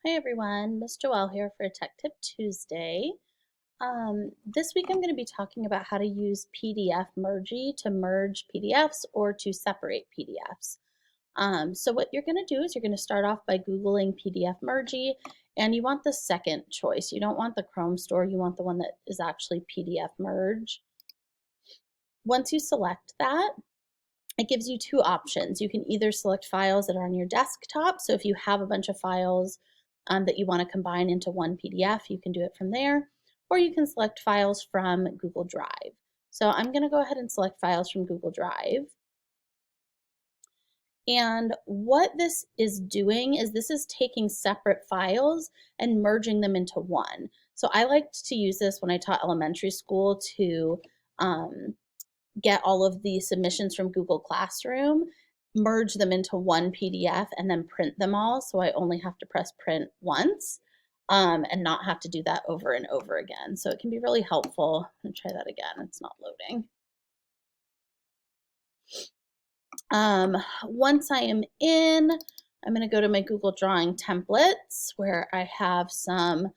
Hi everyone, Miss Joelle here for Tech Tip Tuesday. This week I'm going to be talking about how to use PDF Mergy to merge PDFs or to separate PDFs. So what you're going to do is you're going to start off by Googling PDF Mergy, and you want the second choice. You don't want the Chrome store, you want the one that is actually PDF Merge. Once you select that, it gives you two options. You can either select files that are on your desktop. So if you have a bunch of files that you want to combine into one PDF, you can do it from there. Or you can select files from Google Drive. So I'm going to go ahead and select files from Google Drive. And what this is doing is this is taking separate files and merging them into one. So I liked to use this when I taught elementary school to get all of the submissions from Google Classroom, merge them into one PDF, and then print them all. So I only have to press print once and not have to do that over and over again. So it can be really helpful. I'm gonna try that again. It's not loading. Once I am in, I'm going to go to my Google Drawing templates where I have some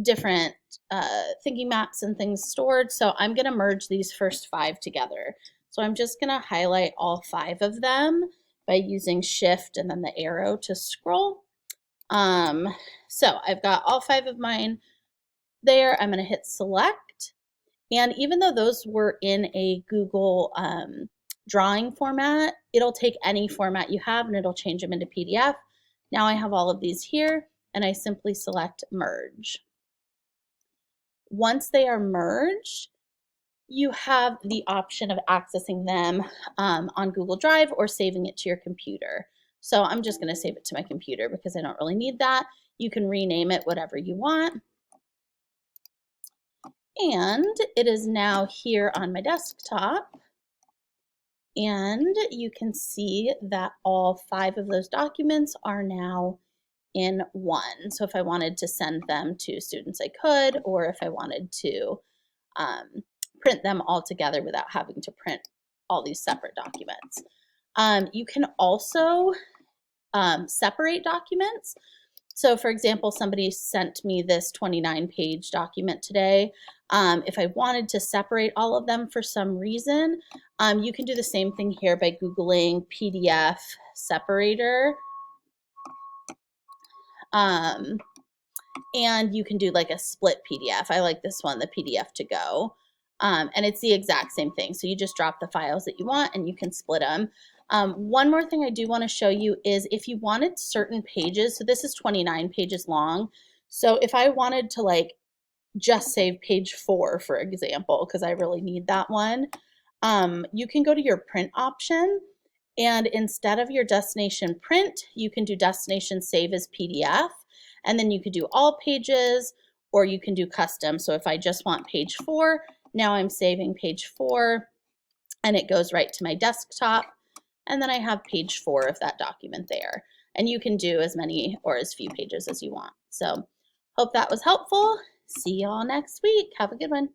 different thinking maps and things stored. So I'm going to merge these first 5 together. So I'm just going to highlight all 5 of them by using Shift and then the arrow to scroll. So I've got all 5 of mine there. I'm going to hit select. And even though those were in a Google drawing format, it'll take any format you have and it'll change them into PDF. Now I have all of these here and I simply select merge. Once they are merged, you have the option of accessing them on Google Drive or saving it to your computer. So I'm just going to save it to my computer because I don't really need that. You can rename it whatever you want. And it is now here on my desktop. And you can see that all 5 of those documents are now in one. So if I wanted to send them to students, I could, or if I wanted to print them all together without having to print all these separate documents. You can also separate documents. So for example, somebody sent me this 29-page document today. If I wanted to separate all of them for some reason, you can do the same thing here by Googling PDF separator. And you can do like a split PDF. I like this one, the PDF to go. And it's the exact same thing. So you just drop the files that you want and you can split them. One more thing I do want to show you is if you wanted certain pages, so this is 29 pages long. So if I wanted to like just save page 4, for example, because I really need that one, you can go to your print option and instead of your destination print, you can do destination save as PDF. And then you could do all pages or you can do custom. So if I just want page 4, now I'm saving page 4 and it goes right to my desktop. And then I have page 4 of that document there. And you can do as many or as few pages as you want. So hope that was helpful. See y'all next week. Have a good one.